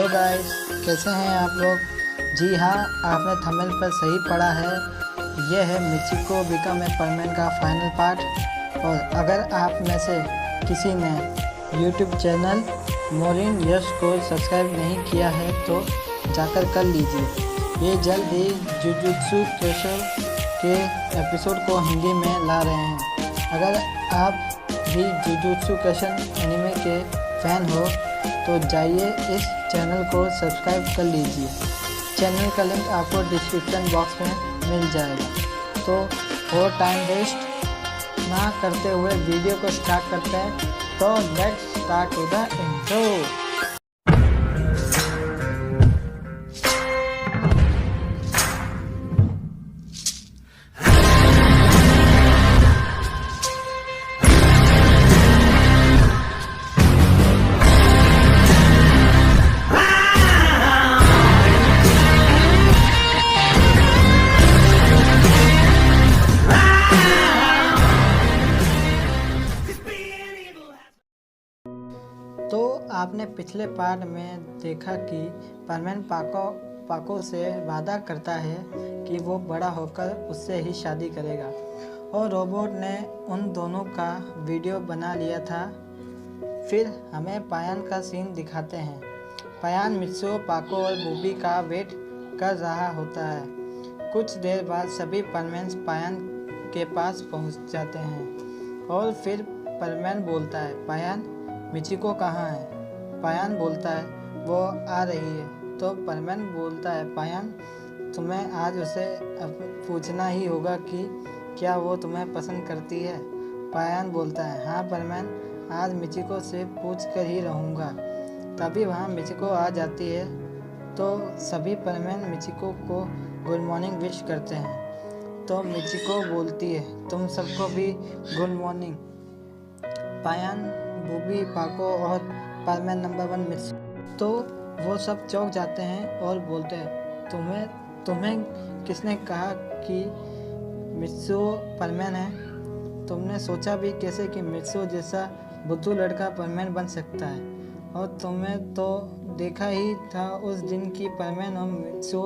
Hello guys, कैसे हैं आप लोग। जी हाँ, आपने थंबनेल पर सही पढ़ा है। यह है मिचिको बिकम ए परमैन का फाइनल पार्ट। और अगर आप में से किसी ने यूट्यूब चैनल मोरिन यश को सब्सक्राइब नहीं किया है तो जाकर कर लीजिए। ये जल्द ही जुजुत्सु काइसेन के एपिसोड को हिंदी में ला रहे हैं। अगर आप भी जुजुत्सु काइसेन एनिमे के फ़ैन हो तो जाइए इस चैनल को सब्सक्राइब कर लीजिए। चैनल का लिंक आपको डिस्क्रिप्शन बॉक्स में मिल जाएगा। तो और टाइम वेस्ट ना करते हुए वीडियो को स्टार्ट करते हैं। तो let's start to the intro. तो आपने पिछले पार्ट में देखा कि परमैन पाको से वादा करता है कि वो बड़ा होकर उससे ही शादी करेगा, और रोबोट ने उन दोनों का वीडियो बना लिया था। फिर हमें पायान का सीन दिखाते हैं। पायान मित्सुओ, पाको और बूबी का वेट कर रहा होता है। कुछ देर बाद सभी परमैन पायान के पास पहुंच जाते हैं और फिर परमैन बोलता है, पायान मिचिको कहाँ है। पायान बोलता है, वो आ रही है। तो परमैन बोलता है, पायान तुम्हें आज उसे पूछना ही होगा कि क्या वो तुम्हें पसंद करती है। पायान बोलता है, हाँ परमैन, आज मिचिको से पूछ कर ही रहूँगा। तभी वहाँ मिचिको आ जाती है। तो सभी परमैन मिचिको को गुड मॉर्निंग विश करते हैं। तो मिचिको बोलती है, तुम सबको भी गुड मॉर्निंग। पायान, बूबी, पाको और परमैन नंबर 1 मित्सु तो वो सब चौंक जाते हैं और बोलते हैं, तुम्हें किसने कहा कि मित्सु परमैन है। तुमने सोचा भी कैसे कि मित्सु जैसा बुद्धू लड़का परमैन बन सकता है। और तुम्हें तो देखा ही था उस दिन की परमैन और मित्सु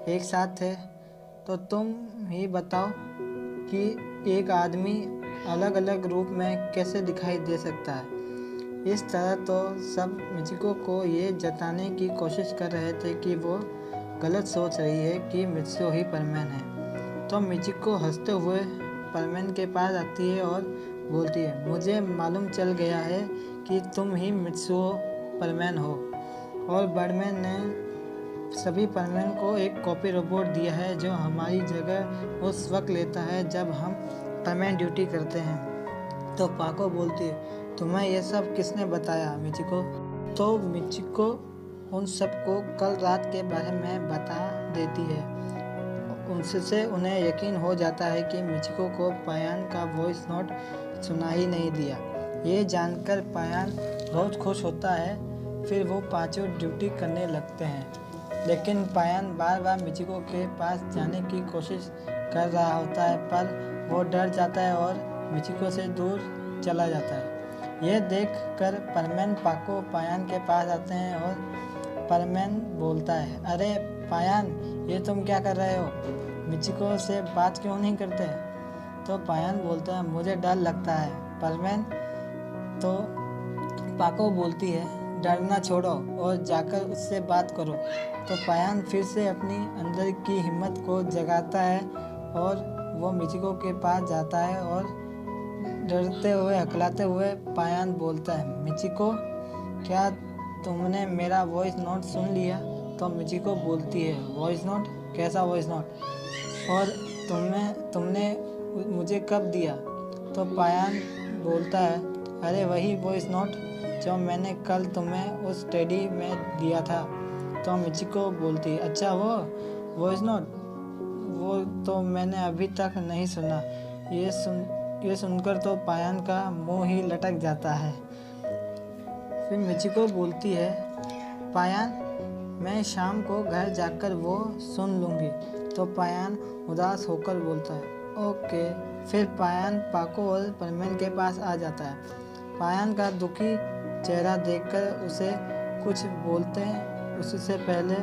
एक साथ थे। तो तुम ही बताओ कि एक आदमी अलग अलग रूप में कैसे दिखाई दे सकता है। इस तरह तो सब मिचिको को ये जताने की कोशिश कर रहे थे कि वो गलत सोच रही है कि मित्सु ही परमैन है। तो मिचिको हंसते हुए परमैन के पास आती है और बोलती है, मुझे मालूम चल गया है कि तुम ही मित्सु परमैन हो। और बर्डमैन ने सभी परमैन को एक कॉपी रोबोट दिया है जो हमारी जगह उस वक्त लेता है जब हम परमैन ड्यूटी करते हैं। तो पाको बोलती है, तुम्हें यह सब किसने बताया मिचिको। तो मिचिको उन सबको कल रात के बारे में बता देती है। उनसे उन्हें यकीन हो जाता है कि मिचिको को पायान का वॉइस नोट सुना ही नहीं दिया। ये जानकर पायान बहुत खुश होता है। फिर वो पांचों ड्यूटी करने लगते हैं। लेकिन पायान बार बार मिचिको के पास जाने की कोशिश कर रहा होता है, पर वो डर जाता है और मिचिको से दूर चला जाता है। यह देखकर परमैन पाको पायान के पास आते हैं और परमैन बोलता है, अरे पायान, ये तुम क्या कर रहे हो, मिचिको से बात क्यों नहीं करते। तो पायान बोलता है, मुझे डर लगता है परमैन। तो पाको बोलती है, डरना छोड़ो और जाकर उससे बात करो। तो पायान फिर से अपनी अंदर की हिम्मत को जगाता है और वो मिचिको के पास जाता है और डरते हुए हकलाते हुए पायान बोलता है, मिचिको, क्या तुमने मेरा वॉइस नोट सुन लिया। तो मिचिको बोलती है, वॉइस नोट, कैसा वॉइस नोट, और तुमने मुझे कब दिया। तो पायान बोलता है, अरे वही वॉइस नोट जो मैंने कल तुम्हें उस टेडी में दिया था। तो मिचिको बोलती है, अच्छा वो वॉइस नोट, वो तो मैंने अभी तक नहीं सुना। ये सुनकर तो पायान का मुंह ही लटक जाता है। फिर मिचिको बोलती है, पायान, मैं शाम को घर जाकर वो सुन लूँगी। तो पायान उदास होकर बोलता है, ओके। फिर पायान पाको और परमैन के पास आ जाता है। पायान का दुखी चेहरा देखकर उसे कुछ बोलते उससे पहले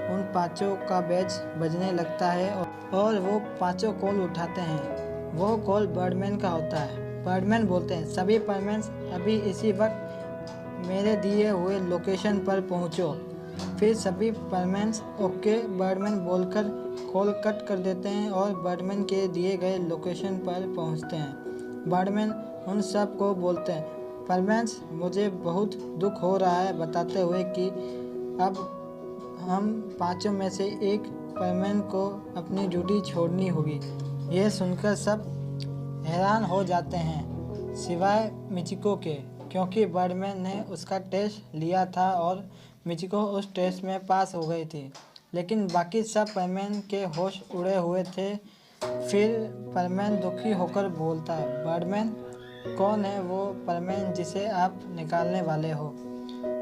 उन पांचों का बैच बजने लगता है और वो पांचों कॉल उठाते हैं। वो कॉल बर्डमैन का होता है। बर्डमैन बोलते हैं, सभी परमैन्स अभी इसी वक्त मेरे दिए हुए लोकेशन पर पहुंचो। फिर सभी परमैन्स ओके बर्डमैन बोलकर कॉल कट कर देते हैं और बर्डमैन के दिए गए लोकेशन पर पहुंचते हैं। बर्डमैन उन सब को बोलते हैं, परमैन्स मुझे बहुत दुख हो रहा है, बताते हुए कि अब हम पांचों में से एक परमैन को अपनी ड्यूटी छोड़नी होगी। यह सुनकर सब हैरान हो जाते हैं सिवाय मिचिको के, क्योंकि बर्डमैन ने उसका टेस्ट लिया था और मिचिको उस टेस्ट में पास हो गई थी। लेकिन बाकी सब परमैन के होश उड़े हुए थे। फिर परमैन दुखी होकर बोलता है, बर्डमैन कौन है वो परमैन जिसे आप निकालने वाले हो?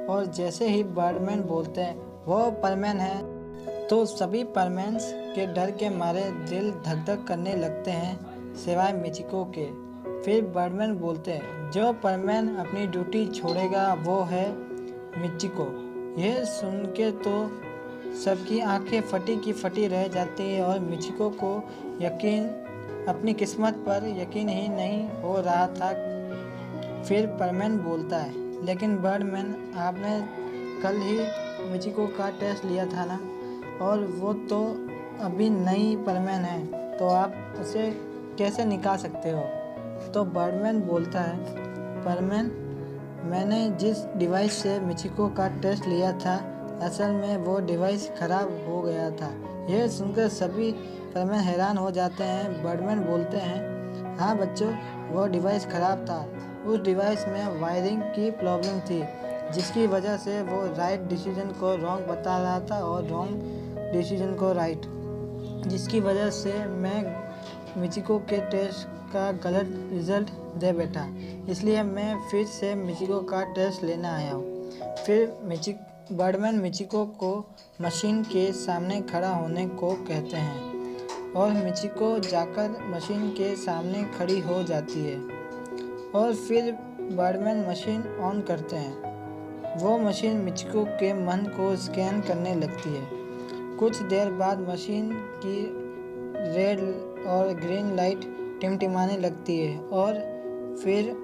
और जैसे ही बर्डमैन बोलते हैं वो परमैन है, तो सभी परमैन्स के डर के मारे दिल धक धक करने लगते हैं सिवाय मिचिको के। फिर बर्डमैन बोलते हैं, जो परमैन अपनी ड्यूटी छोड़ेगा वो है मिचिको। यह सुन के तो सबकी आंखें फटी की फटी रह जाती है और मिचिको को अपनी किस्मत पर यकीन ही नहीं हो रहा था। फिर परमैन बोलता है, लेकिन बर्डमैन आपने कल ही मिचिको का टेस्ट लिया था ना, और वो तो अभी नई परमैन है, तो आप उसे कैसे निकाल सकते हो? तो बर्डमैन बोलता है, परमैन मैंने जिस डिवाइस से मिचिको का टेस्ट लिया था, असल में वो डिवाइस ख़राब हो गया था। यह सुनकर सभी परमैन हैरान हो जाते हैं। बर्डमैन बोलते हैं, हाँ बच्चों, वो डिवाइस ख़राब था। उस डिवाइस में वायरिंग की प्रॉब्लम थी, जिसकी वजह से वो राइट डिसीजन को रॉन्ग बता रहा था और रॉन्ग डिसीजन को राइट, जिसकी वजह से मैं मिचिको के टेस्ट का गलत रिजल्ट दे बैठा। इसलिए मैं फिर से मिचिको का टेस्ट लेना आया हूँ। फिर बर्डमैन मिचिको को मशीन के सामने खड़ा होने को कहते हैं और मिचिको जाकर मशीन के सामने खड़ी हो जाती है और फिर बर्डमैन मशीन ऑन करते हैं। वो मशीन मिचिको के मन को स्कैन करने लगती है। कुछ देर बाद मशीन की रेड और ग्रीन लाइट टिमटिमाने लगती है और फिर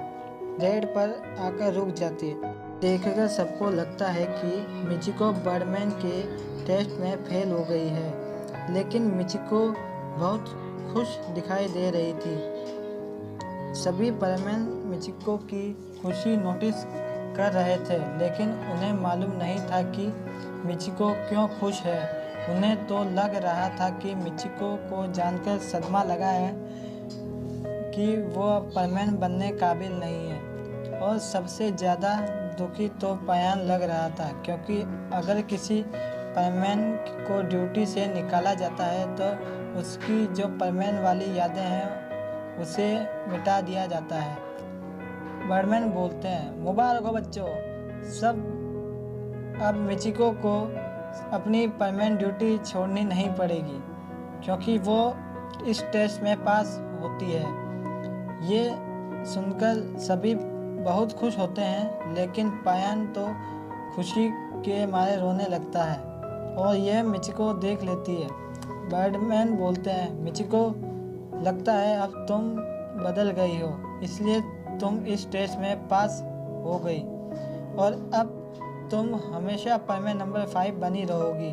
रेड पर आकर रुक जाती है। देखकर सबको लगता है कि मिचिको बर्डमैन के टेस्ट में फेल हो गई है, लेकिन मिचिको बहुत खुश दिखाई दे रही थी। सभी परमैन मिचिको की खुशी नोटिस कर रहे थे, लेकिन उन्हें मालूम नहीं था कि मिचिको क्यों खुश है। उन्हें तो लग रहा था कि मिचिको को जानकर सदमा लगा है कि वो अब परमैन बनने काबिल नहीं है। और सबसे ज़्यादा दुखी तो पायान लग रहा था, क्योंकि अगर किसी परमैन को ड्यूटी से निकाला जाता है तो उसकी जो परमैन वाली यादें हैं उसे मिटा दिया जाता है। बर्डमैन बोलते हैं, मुबारक हो बच्चों, सब अब मिचिको को अपनी परमैन ड्यूटी छोड़नी नहीं पड़ेगी, क्योंकि वो इस टेस्ट में पास होती है। ये सुनकर सभी बहुत खुश होते हैं, लेकिन पायान तो खुशी के मारे रोने लगता है और यह मिचिको देख लेती है। बर्डमैन बोलते हैं, मिचिको लगता है अब तुम बदल गई हो, इसलिए तुम इस टेस्ट में पास हो गई और अब तुम हमेशा परमैन नंबर 5 बनी रहोगी।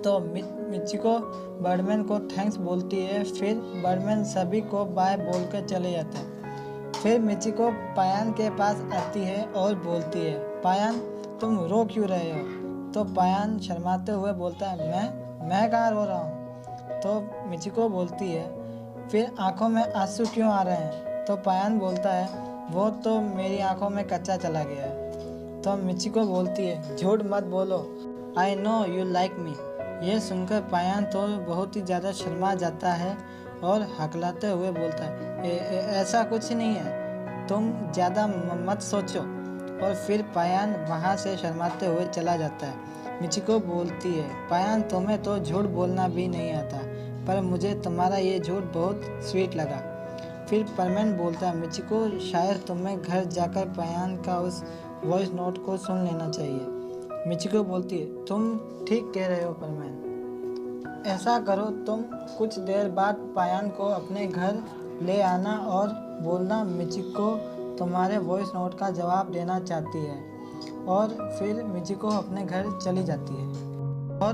तो मिचिको बर्डमैन को थैंक्स बोलती है। फिर बर्डमैन सभी को बाय बोलकर चले जाते हैं। फिर मिचिको पायान के पास आती है और बोलती है, पायान तुम रो क्यों रहे हो? तो पायान शर्माते हुए बोलता है, मैं कहाँ रो रहा हूँ? तो मिचिको बोलती है, फिर आंखों में आंसू क्यों आ रहे हैं? तो पायान बोलता है, वो तो मेरी आंखों में कच्चा चला गया है। तो मिचिको बोलती है, झूठ मत बोलो, I know you like me. यह सुनकर पायान तो बहुत ही ज़्यादा शर्मा जाता है और हकलाते हुए बोलता है, ऐसा कुछ नहीं है, तुम ज़्यादा मत सोचो। और फिर पायान वहाँ से शर्माते हुए चला जाता है। मिचिको बोलती है, पायान तुम्हें तो झूठ बोलना भी नहीं आता, पर मुझे तुम्हारा ये झूठ बहुत स्वीट लगा। फिर परमैन बोलता है, मिचिको शायद तुम्हें घर जाकर पायान का उस वॉइस नोट को सुन लेना चाहिए। मिचिको बोलती है, तुम ठीक कह रहे हो परमैन। ऐसा करो, तुम कुछ देर बाद पायान को अपने घर ले आना और बोलना मिचिको तुम्हारे वॉइस नोट का जवाब देना चाहती है। और फिर मिचिको अपने घर चली जाती है और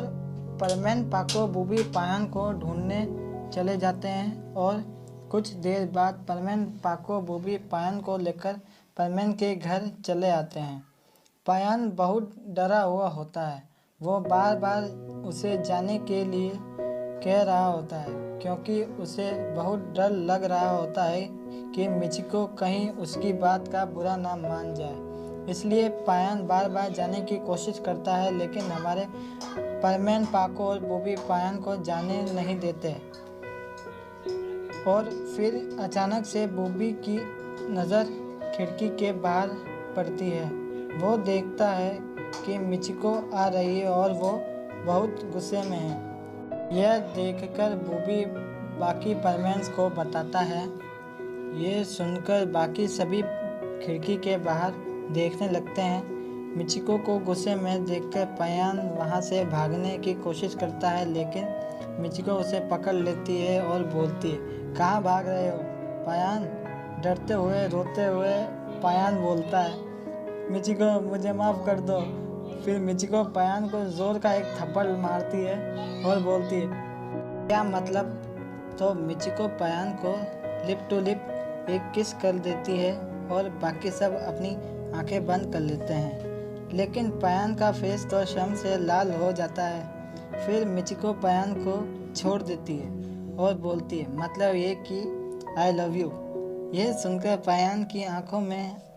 परमैन, पाको, बूबी पायान को ढूंढने चले जाते हैं। और कुछ देर बाद परमैन, पाको, बूबी पायान को लेकर परमैन के घर चले आते हैं। पायान बहुत डरा हुआ होता है। वो बार बार उसे जाने के लिए कह रहा होता है क्योंकि उसे बहुत डर लग रहा होता है कि मिचिको कहीं उसकी बात का बुरा ना मान जाए। इसलिए पायान बार बार जाने की कोशिश करता है, लेकिन हमारे परमैन, पाको और बूबी पायान को जाने नहीं देते। और फिर अचानक से बूबी की नज़र खिड़की के बाहर पड़ती है। वो देखता है कि मिचिको आ रही है और वो बहुत गुस्से में है। यह देखकर बूबी बाकी परमैन्स को बताता है। ये सुनकर बाकी सभी खिड़की के बाहर देखने लगते हैं। मिचिको को गुस्से में देखकर पायान वहाँ से भागने की कोशिश करता है, लेकिन मिचिको उसे पकड़ लेती है और बोलती है, कहाँ भाग रहे हो पायान? डरते हुए रोते हुए पायान बोलता है, मिचिको मुझे माफ़ कर दो। फिर मिचिको पायान को ज़ोर का एक थप्पड़ मारती है और बोलती है, क्या मतलब? तो मिचिको पायान को लिप टू लिप एक किस कर देती है और बाकी सब अपनी आंखें बंद कर लेते हैं। लेकिन पायान का फेस तो शर्म से लाल हो जाता है। फिर मिचिको पायान को छोड़ देती है और बोलती है, मतलब ये कि आई लव यू। यह सुनकर पायान की आंखों में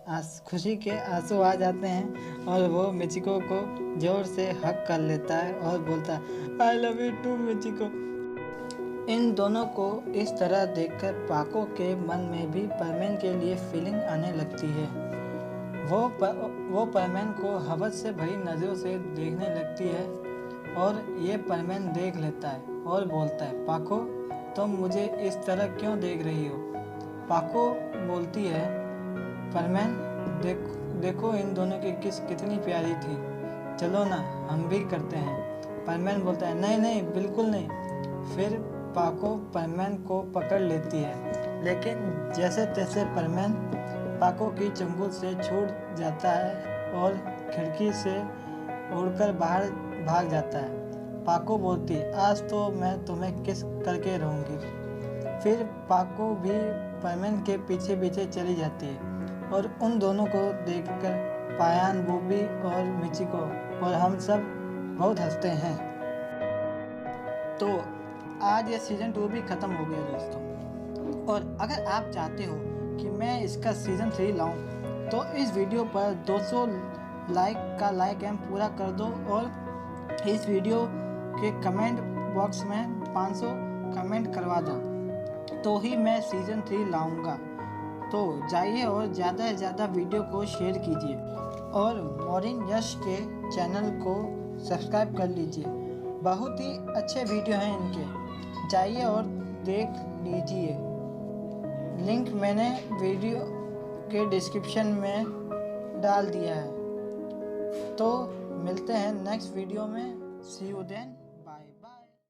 खुशी के आंसू आ जाते हैं और वो मिचिको को जोर से हक कर लेता है और बोलता है, I love you too Michiko. इन दोनों को इस तरह देखकर पाको के मन में भी परमैन के लिए फीलिंग आने लगती है। वो परमैन को हवस से भरी नज़रों से देखने लगती है और ये परमैन देख लेता है और बोलता है, पाको तुम मुझे इस तरह क्यों देख रही हो? पाको बोलती है, परमैन देखो इन दोनों की किस कितनी प्यारी थी, चलो ना हम भी करते हैं। परमैन बोलता है, नहीं नहीं बिल्कुल नहीं। फिर पाको परमैन को पकड़ लेती है, लेकिन जैसे तैसे परमैन पाको की चंगुल से छूट जाता है और खिड़की से उड़कर बाहर भाग जाता है। पाको बोलती है, आज तो मैं तुम्हें किस करके रहूँगी। फिर पाको भी परमैन के पीछे पीछे चली जाती है और उन दोनों को देखकर पायान, बूबी और मिचिको और हम सब बहुत हंसते हैं। तो आज ये सीज़न 2 भी ख़त्म हो गया दोस्तों। और अगर आप चाहते हो कि मैं इसका सीज़न 3 लाऊं तो इस वीडियो पर 200 लाइक का लाइक एम पूरा कर दो और इस वीडियो के कमेंट बॉक्स में 500 कमेंट करवा दो, तो ही मैं सीज़न 3 लाऊंगा। तो जाइए और ज़्यादा से ज़्यादा वीडियो को शेयर कीजिए और मॉर्निंग यश के चैनल को सब्सक्राइब कर लीजिए। बहुत ही अच्छे वीडियो हैं इनके, जाइए और देख लीजिए। लिंक मैंने वीडियो के डिस्क्रिप्शन में डाल दिया है। तो मिलते हैं नेक्स्ट वीडियो में। सी यू देन।